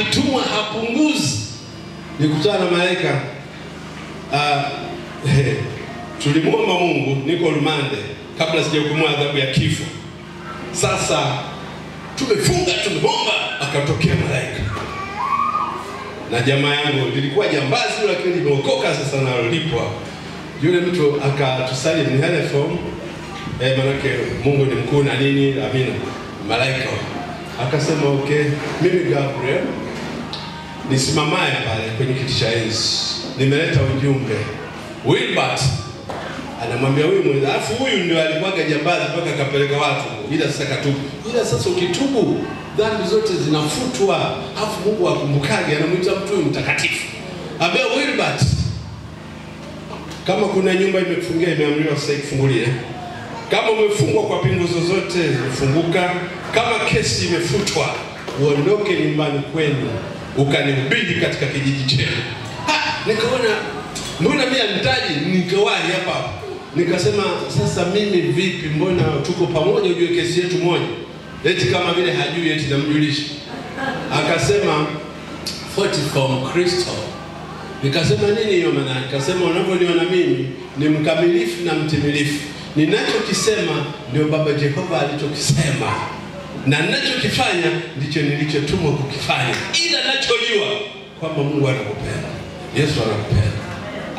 akitumwa hapunguzi. Nikutana na malaika, tulimwomba Mungu, niko rumande kabla sijahukumiwa adhabu ya kifo. Sasa tumefunga, tumeomba, akatokea malaika. Na jamaa yangu nilikuwa jambazi lakini nimeokoka sasa na nalipwa. Yule mtu akatusali ni telephone, manake Mungu ni mkuu na nini, amina. Malaika akasema okay, mimi Gabriel nisimamaye pale kwenye kiti cha enzi, nimeleta ujumbe. Wilbert anamwambia huyu mwenza, afu huyu ndio alikuwa jambazi mpaka akapeleka watu, ila sasa katubu. Ila sasa ukitubu dhambi zote zinafutwa, afu Mungu akumbukaje, anamuita mtu mtakatifu. Ambia Wilbert, kama kuna nyumba imekufungia imeamriwa sasa ifungulie. Kama umefungwa kwa pingu zozote zimefunguka. Kama kesi imefutwa, uondoke nyumbani kwenu ukanihubiri katika kijiji chenu. Nikaona mbona mimi anitaji, nikawahi hapa. Nikasema sasa mimi vipi, mbona tuko pamoja, ujue kesi yetu moja. Eti kama vile hajui eti namjulisha. Akasema 40 from Kristo. Nikasema nini hiyo maana? Akasema unavyoniona mimi ni mkamilifu na mtimilifu. Ninachokisema ndio Baba Jehova alichokisema. Na ninachokifanya ndicho nilichotumwa kukifanya. Ila ninachojua kwamba Mungu anakupenda. Yesu anakupenda.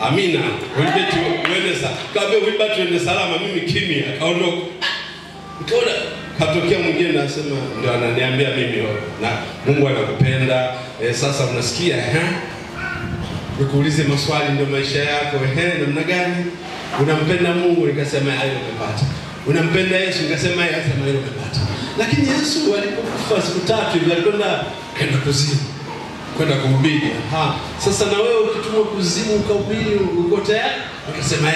Amina. Wewe sasa kabla Wilbert tuende salama, mimi kimya, akaondoka. Nikaona katokea mwingine anasema ndio ananiambia mimi na Mungu anakupenda. Sasa unasikia nikuulize maswali, ndio maisha yako namna gani? Unampenda Mungu? Nikasema hayo umepata. Unampenda Yesu? Nikasema hayo umepata. Lakini Yesu alipokufa siku 3 hivi alikwenda kuzimu, kwenda kuhubiri. Sasa na wewe ukitumwa kuzimu ukahubiri uko tayari? Nikasema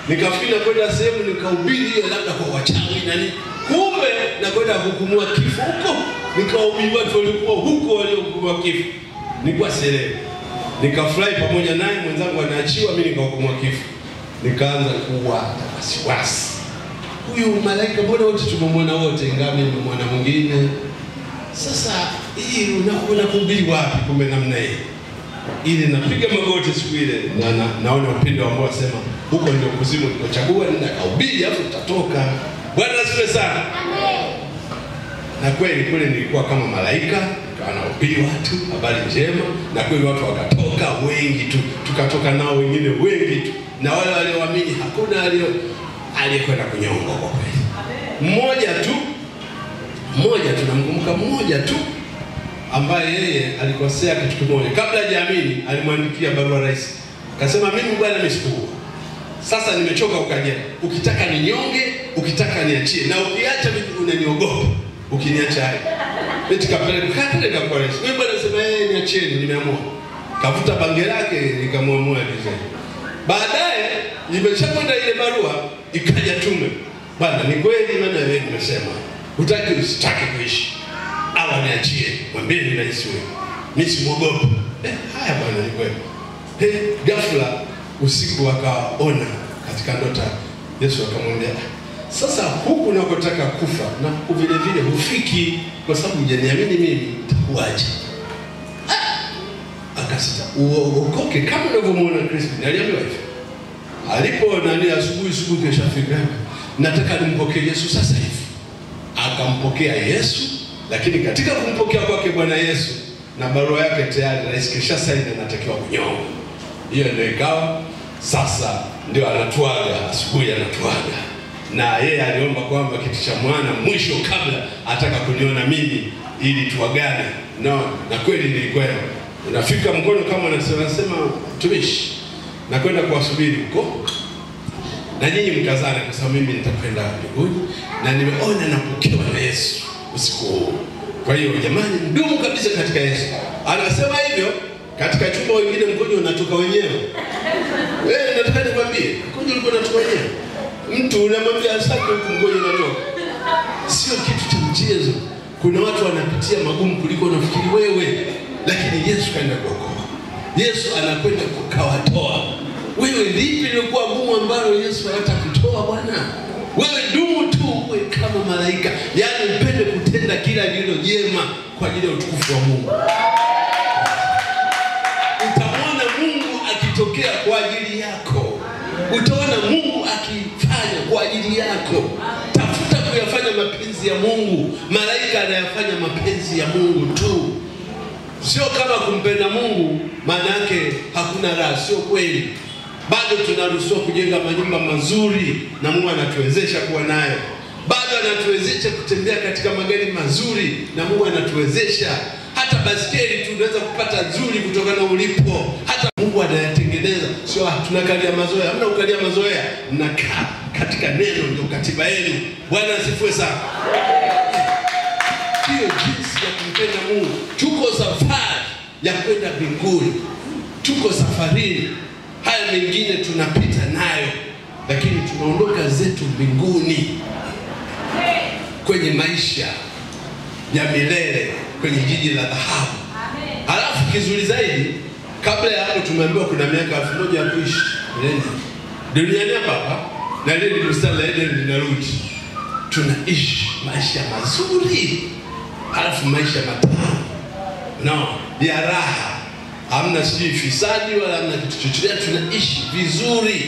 Nikafikiri kwenda sehemu nikahubiri labda kwa wachawi na nini. Kumbe na kwenda kuhukumiwa kifo huko. Nikahubiri watu walikuwa huko waliohukumiwa kifo. Nilikuwa sielewi. Nikafurahi pamoja naye, mwenzangu anaachiwa, mimi nikahukumiwa kifo. Nikaanza kuwa wasiwasi. Huyu malaika mbona wote tumemwona wote, ingawa nimemwona mwingine. Sasa hii unakuhubiri wapi kumbe namna hii? Ili napiga magoti siku ile naona upendo ambao wasema huko ndio kuzimu nikochagua, nenda kahubiri hapo utatoka. Bwana asifiwe sana. Amen. Na kweli kule nilikuwa kama malaika, nahubiri watu habari njema, na kweli watu wakatoka wengi tu, tukatoka nao wengine wengi tu, na wale walioamini hakuna aliyekwenda kunyongwa kwa kweli. Mmoja tu namkumbuka, mmoja tu ambaye yeye alikosea kitu kimoja. Kabla hajaamini alimwandikia barua rais. Akasema mimi bwana nimeshukuru. Sasa nimechoka ukajea. Ukitaka ninyonge, ukitaka niachie, na ukiacha mimi unaniogopa. Ukiniacha hai. Eti kapeleka kwa rais. Wewe bwana sema niachieni, nimeamua. Kavuta bange lake nikamwamua hizo. Baadaye nimeshakwenda ile barua ikaja tume. Bwana ni kweli maana wewe umesema utaki usitaki kuishi. Awa niachie, mwambie ni rais wewe. Mimi simuogopa. Haya bwana ni kweli. Ghafla usiku akaona katika ndoto Yesu akamwambia, sasa huku unakotaka kufa na vile vile hufiki kwa sababu hujaniamini mimi, itakuwaje? Akasita uokoke kama unavyomwona Kristo. Aliambiwa hivyo. Alipo asubuhi keshafika, nataka nimpokee Yesu sasa hivi. Akampokea Yesu, lakini katika kumpokea kwake Bwana Yesu na barua yake tayari rais kisha saini anatakiwa kunyongwa. Hiyo ndio ikawa sasa ndio anatuaga, asubuhi anatuaga. Na yeye aliomba kwamba kiti cha mwana mwisho kabla ataka kuniona mimi ili tuagane. Na kweli nilikuwa unafika mkono kama anasema tumishi na kwenda kuwasubiri huko. Na nyinyi mkazane kwa sababu mimi nitakwenda mbinguni na nimeona napokewa na Yesu usiku huu. Kwa hiyo jamani, mdumu kabisa katika Yesu. Anasema hivyo katika chumba wengine mkojo unatoka wenyewe. Wewe nataka nikwambie, mkojo ulikuwa unatoka wenyewe. Mtu unamwambia asante huko mkojo unatoka. Sio kitu cha mchezo. Kuna watu wanapitia magumu kuliko unafikiri wewe, lakini Yesu kaenda kuokoa. Yesu anakwenda kukawatoa. Wewe lipi lilikuwa gumu ambalo Yesu atakutoa Bwana? Wewe dumu tu uwe kama malaika. Yaani upende kutenda kila lililo jema kwa ajili ya utukufu wa Mungu. kutokea kwa ajili yako. Utaona Mungu akifanya kwa ajili yako. Tafuta kuyafanya mapenzi ya Mungu. Malaika anayafanya mapenzi ya Mungu tu. Sio kama kumpenda Mungu maana yake hakuna raha, sio kweli. Bado tunaruhusiwa kujenga manyumba mazuri na Mungu anatuwezesha kuwa nayo. Bado anatuwezesha kutembea katika magari mazuri na Mungu anatuwezesha. Hata basikeli tunaweza kupata nzuri kutokana na ulipo. Hata Mungu anayatengeneza. Sio tunakalia mazoea. Hamna ukalia mazoea. Mnakaa katika neno, ndio katiba yenu. Bwana asifiwe sana. Hiyo jinsi ya kumpenda Mungu. Tuko safari ya kwenda mbinguni. Tuko safarini. Haya mengine tunapita nayo, lakini tunaondoka zetu mbinguni, kwenye maisha ya milele, kwenye jiji la dhahabu. Halafu kizuri zaidi, kabla ya hapo tumeambiwa kuna miaka 1000 ya kuishi duniani hapa, na ile ni mstari la Eden linarudi. Tunaishi maisha mazuri, halafu maisha matamu ya raha. Hamna sijui fisadi wala hamna kitu chochote. Tunaishi vizuri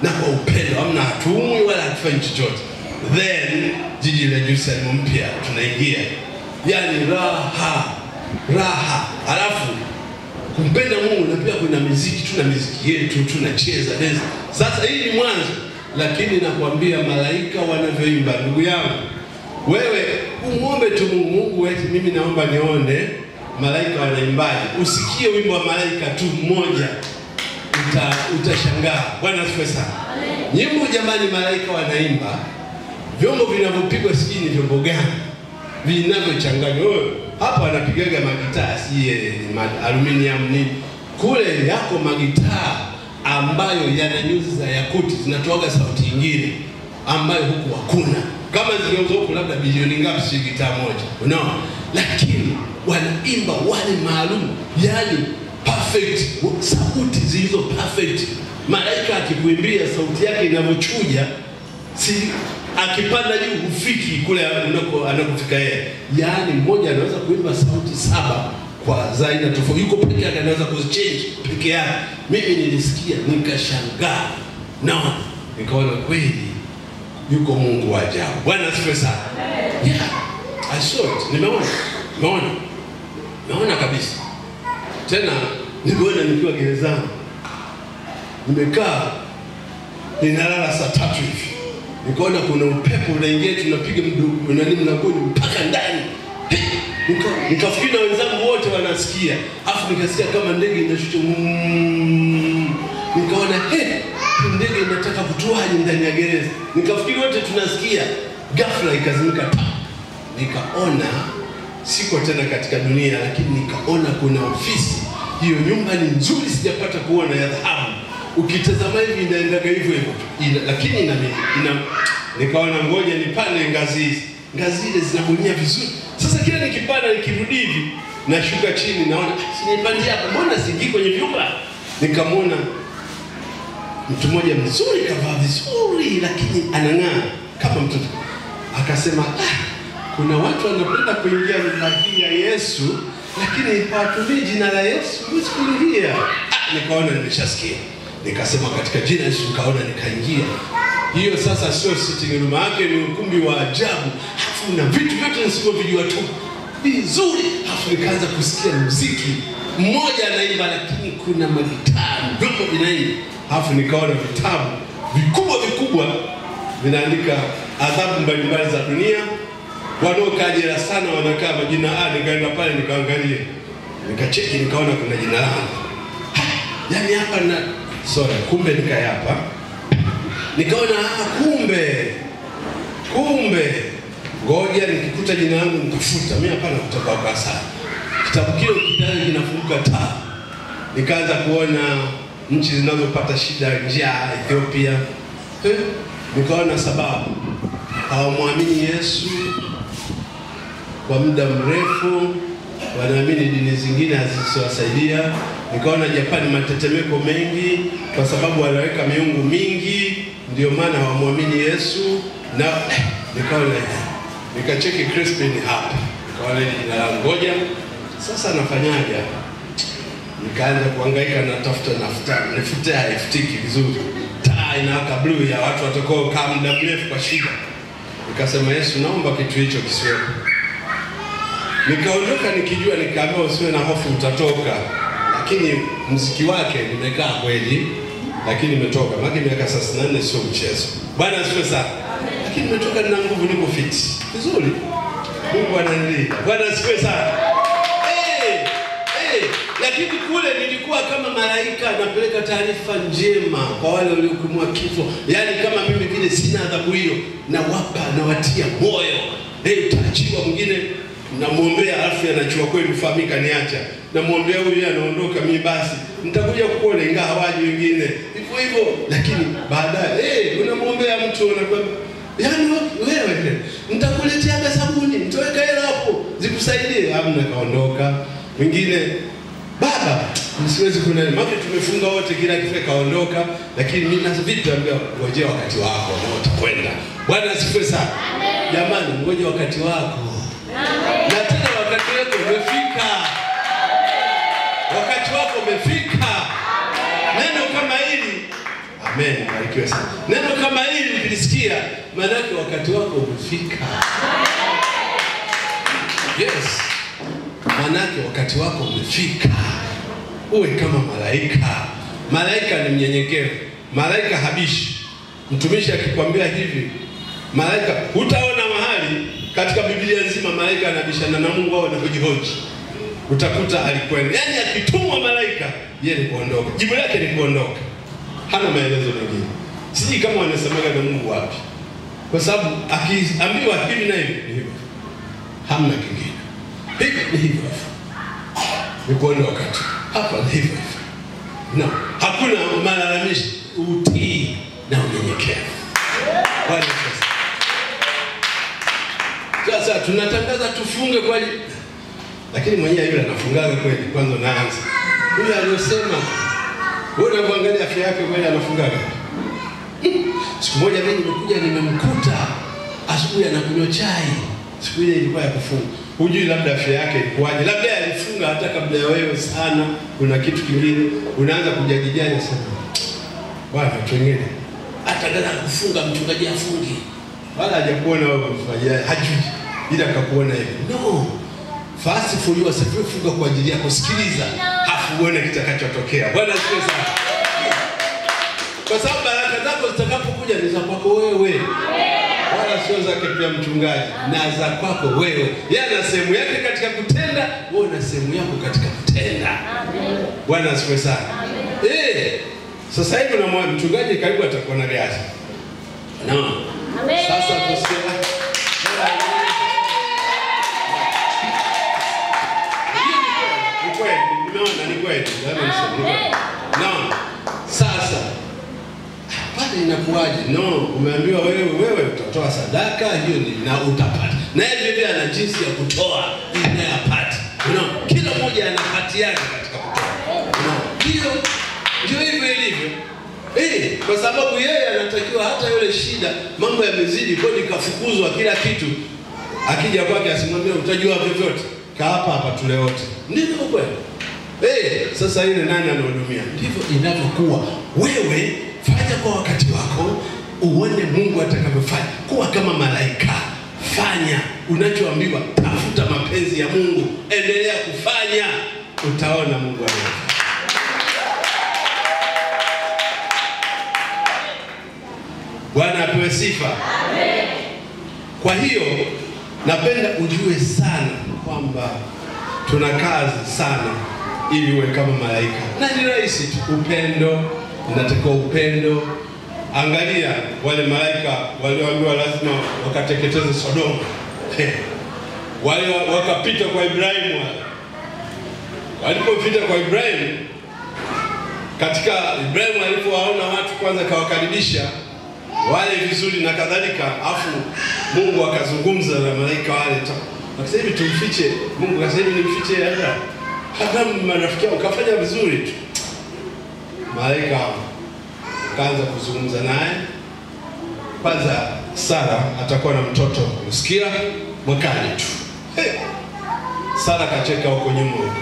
na kwa upendo. Hamna hatumwi wala hatufanyi chochote. Then jiji la Jerusalem mpya tunaingia. Yani raha. Halafu kumpenda Mungu, na pia kuna muziki, tuna muziki yetu, tunacheza dance. Sasa hii ni mwanzo, lakini nakwambia malaika wanavyoimba. Ndugu yangu, wewe umuombe tu Mungu wetu, mimi naomba nione malaika wanaimbaje. Usikie wimbo wa malaika tu mmoja, utashangaa. Bwana asifiwe sana. Nyimbo jamani, malaika wanaimba. Vyombo vinavyopigwa sijui ni vyombo gani vinavyochanganywa. Hapa anapigaga magitaa, aluminium nini. Kule yako magitaa ambayo yana nyuzi za yakuti, zinatoaga sauti nyingine ambayo huku hakuna. Kama zingeuza huku labda bilioni ngapi si gitaa moja. Unaona? Lakini wanaimba wale maalum, yani perfect, sauti zilizo perfect. Malaika akikuimbia sauti yake inavyochuja, si akipanda juu ufiki kule anakofika yeye. Yani mmoja anaweza kuimba sauti 7 kwa zaina tofauti. Yuko peke yake anaweza kuzichange peke yake. Mimi nilisikia nikashangaa. Nikaona kweli yuko Mungu wa ajabu. Bwana asifiwe sana. Yeah, I saw it. Nimeona kabisa. Tena nimeona nikiwa gerezani. Nimekaa ninalala saa 3 hivi. Nikaona kuna upepo unaingia, tunapiga mlangoni mpaka ndani. Nikafikiri na wenzangu wote wanasikia. Afu nikasikia kama ndege inashusha. Nikaona ndege inataka kutuaje ndani ya gereza. Nikafikiri wote tunasikia. Ghafla ikazimika. Nikaona siko tena katika dunia, lakini nikaona kuna ofisi. Hiyo nyumba ni nzuri, sijapata kuona, ya dhahabu. Ukitazama hivi inaendaga hivyo, lakini nikaona ngoja nipande ngazi hizi. Ngazi ile zinabunia vizuri. Sasa kila nikipanda nikirudi hivi, nashuka chini naona sinipande hapa, mbona singii kwenye vyumba? Nikamwona mtu mmoja mzuri, kavaa vizuri lakini anang'aa kama mtoto. Akasema, kuna watu wanapenda kuingia nyumba hii ya Yesu, lakini hawatumii jina la Yesu kuingia. Nikaona nimeshasikia. Nikasema katika jina la Yesu, nikaona nikaingia. Hiyo sasa sio sitting room yake, ni ukumbi wa ajabu. Hafu na vitu vyote nisivyovijua tu vizuri. Hafu nikaanza kusikia muziki. Mmoja anaimba lakini kuna magitaa, vyombo vinaimba. Hafu nikaona vitabu vikubwa vinaandika adhabu mbalimbali za dunia. Wanaokajera sana wanakaa majina. Nikaenda pale nikaangalia. Nikacheki nikaona kuna jina langu. Yaani hapa kumbe nikayapa. Nikaona kumbe ngoja nikikuta jina langu nitafuta. Mimi hapana kutoka kwa sana. Kitabu kile kidani kinafunguka taa. Nikaanza kuona nchi zinazopata shida, njaa, Ethiopia. Nikaona sababu hawamwamini Yesu kwa muda mrefu, wanaamini dini zingine hazisowasaidia. Nikaona Japani matetemeko mengi kwa sababu wanaweka miungu mingi, ndio maana hawamwamini Yesu. Na nikaona nikacheki Crispin hapa. Nikaona jina langu, ngoja sasa nafanyaje? Nikaanza kuhangaika na tafuta nifuta haifutiki vizuri. Taa inawaka blue ya watu watakao kaa muda mrefu kwa shida. Nikasema Yesu, naomba kitu hicho kisiwepo. Nikaondoka nikijua, nikaambiwa usiwe na hofu, utatoka. Lakini muziki wake nimekaa kweli, lakini nimetoka. Maana miaka 34 sio mchezo. Bwana asifiwe sana. Lakini nimetoka na nguvu, niko fit. Vizuri. Mungu ananilinda. Bwana asifiwe sana. Lakini kule nilikuwa kama malaika, napeleka taarifa njema kwa wale waliokumwa kifo. Yaani kama mimi vile sina adhabu hiyo, na watia moyo. Utaachiwa. Mwingine namuombea afya, anachua kweli kufahamika niacha. Namuombea huyu anaondoka, mimi basi nitakuja kukuona, ingawa hawaji wengine. Hivyo. Lakini baadaye unamuombea mtu anakwambia, yaani wewe nitakuletea sabuni, nitaweka hela hapo zikusaidie. Hamna, kaondoka. Mwingine, baba msiwezi kunena, maana tumefunga wote, kila kitu kaondoka. Lakini mimi na vitu ambavyo ngoje wakati wako na utakwenda. Bwana asifiwe sana. Jamani, ngoje wakati wako. Amen. Na tena wakati wako umefika. Wakati wako umefika. Neno kama hili, amen, barikiwe sana. Neno kama hili ukilisikia, maana yake wakati wako umefika. Yes. Manake wakati wako umefika. Uwe kama malaika. Malaika ni mnyenyekevu. Malaika habishi. Mtumishi akikwambia hivi, malaika utaona mahali katika Biblia nzima malaika anabishana na Mungu wao na kujihoji. Utakuta alikwenda. Yaani akitumwa malaika, yeye ni kuondoka. Jibu lake ni kuondoka. Hana maelezo mengine. Siji kama wanasemaga na Mungu wapi. Kwa sababu akiambiwa hivi na hivi, ni hivyo. Hamna kingine. Hivi ni hivyo. Ni kuondoka tu. Hapa ni hivyo. No, hakuna malalamishi, utii na unyenyekevu. Bwana Yesu. Sasa tunatangaza tufunge kwa lakini mwenyewe yule anafungaga kweli. Kwanza naanza. Huyu aliyosema, wewe unaangalia afya yake kweli anafungaga. Siku moja mimi nimekuja nimemkuta asubuhi anakunywa chai. Siku ile ilikuwa ya kufunga. Hujui labda afya yake ilikuwaje. Labda alifunga hata kabla ya wewe sana. Kuna kitu kingine unaanza kujadiliana sana. Bwana tuengine. Hata dada kufunga mchungaji afungi. Wala hajakuona wewe mfanyia hajui. Ila akakuona hivi. No. Fast for you, asifunga kwa ajili yako. Sikiliza. Hafu uone kitakachotokea. Bwana asifiwe sana. Kwa sababu baraka zako zitakapokuja ni za kwako wewe. Wala sio zake pia mchungaji, na za kwako wewe. Yeye ana sehemu yake katika kutenda, wewe una sehemu yako katika kutenda. Amen. Bwana asifiwe sana. Amen. Sasa hivi na mchungaji karibu atakuwa na riasa. Naam. Amen. Sasa tusikie. Ni kweli, nimeona ni kweli. Naam. Sasa pale inakuwaje? No, umeambiwa wewe utatoa sadaka, hiyo ni na utapata. Na yeye vile ana jinsi ya kutoa ili apate. Unaona? Kila mmoja ana haki yake katika kutoa. Unaona? Ndio hivyo ilivyo. Kwa sababu yeye anatakiwa hata yule shida, mambo yamezidi, kodi kafukuzwa kila kitu. Akija kwake asimwambie utajua vyovyote. Kaa hapa tule wote. Ndivyo kweli. Sasa ile nani anahudumia? Ndivyo inavyokuwa. Wewe fanya kwa wakati wako, uone Mungu atakavyofanya. Kuwa kama malaika. Fanya unachoambiwa, tafuta mapenzi ya Mungu, endelea kufanya, utaona Mungu anafanya. Bwana apewe sifa. Amen. Kwa hiyo napenda ujue sana kwamba tuna kazi sana ili uwe kama malaika. Na ni rahisi tu, upendo. Inatakiwa upendo. Angalia wale malaika walioambiwa lazima wakateketeze Sodoma. Wale wakapita kwa Ibrahimu. Walipopita kwa Ibrahimu, katika Ibrahimu alipowaona watu kwanza kawakaribisha wale vizuri na kadhalika, afu Mungu akazungumza na malaika wale. Akasema hivi tumfiche. Mungu akasema hivi nimfiche hata. Hata marafiki wao kafanya vizuri tu. Malaika kaanza kuzungumza naye. Kwanza Sara atakuwa na mtoto, usikia? Mwakani tu. Sara kacheka huko nyuma.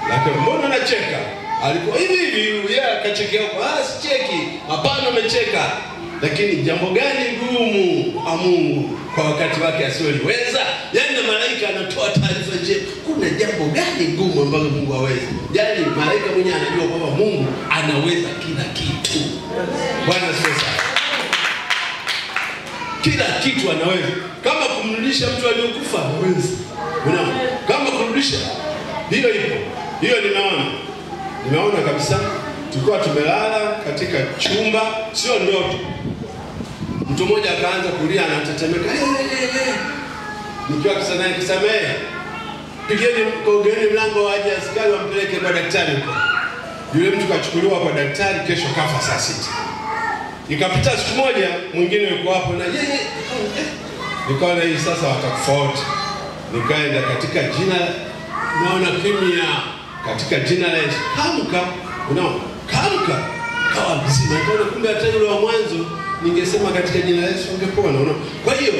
Lakini mbona unacheka? Alikuwa hivi yeye akachekea huko, sicheki. Hapana, umecheka. Lakini jambo gani gumu kwa Mungu kwa wakati wake asiweza? Yaani na malaika anatoa taarifa je, kuna jambo gani gumu ambalo Mungu hawezi? Yaani malaika mwenyewe anajua kwamba Mungu anaweza kila kitu. Bwana asifiwe sana. Kila kitu anaweza. Kama kumrudisha mtu aliyokufa anaweza. Unaona? Kama kurudisha hiyo ipo. Hiyo nimeona kabisa. Tulikuwa tumelala katika chumba, sio ndoto. Mtu mmoja akaanza kulia, anatetemeka. Nikiwa kisanaye kisamehe. Pigeni kogeni mlango waje askari wampeleke kwa daktari huko. Yule mtu kachukuliwa kwa daktari, kesho kafa saa 6. Ikapita siku moja, mwingine yuko hapo na yeye nikaona hii sasa watakufuata. Nikaenda katika jina, naona kimya, katika jina la Yesu. Kamka, unaona? Kamka. Kawa mzima. Nikaona kumbe hata yule wa mwanzo ningesema katika jina la Yesu ungepona, unaona? Kwa hiyo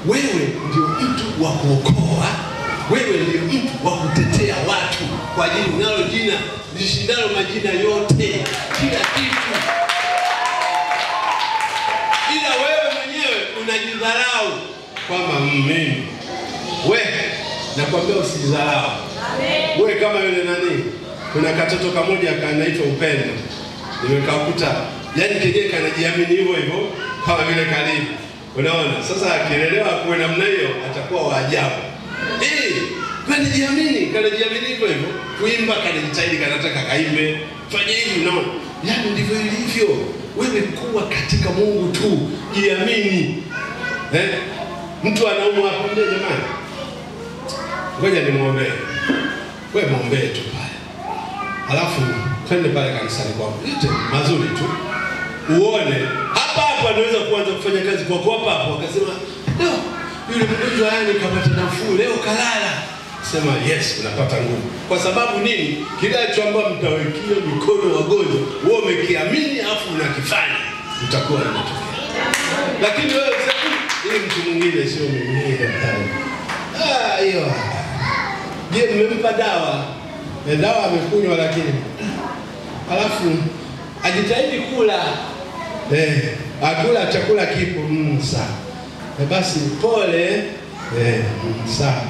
wewe ndio mtu wa kuokoa. Wewe ndio mtu wa kutetea watu kwa ajili unalo jina lishindalo majina yote, kila kitu. Ila wewe mwenyewe unajidharau kwamba mimi. Wewe nakwambia usijidharau. Amen. Wewe kama yule nani? Kuna katoto kamoja kanaitwa Upendo. Nimekakuta yaani kenyewe kanajiamini hivyo kama vile karibu. Unaona? Sasa akilelewa kwa namna hiyo atakuwa wa ajabu. Kanajiamini hivyo. Kuimba kanajitahidi, kanataka kaimbe. Fanya hivi, unaona? Yaani ndivyo ilivyo. Wewe kuwa katika Mungu tu, jiamini. Mtu anaumwa hapo ndio jamani. Ngoja nimuombe. Wewe muombe tu pale. Alafu twende pale kanisani kwako. Yote mazuri tu. Uone hapa anaweza kuanza kufanya kazi kwa hapo akasema, "Ndio, yule mgonjwa yani kapata nafuu leo kalala." Sema, "Yes, unapata nguvu." Kwa sababu nini? Kila chombo mtawekia mikono wagonjwa, wewe umekiamini afu unakifanya, utakuwa unatokea. Lakini wewe useme, "Ile mtu mwingine sio mimi." Hiyo. Je, nimempa dawa? Dawa amekunywa lakini alafu ajitahidi kula. Akula chakula kipo sawa. Basi pole sawa.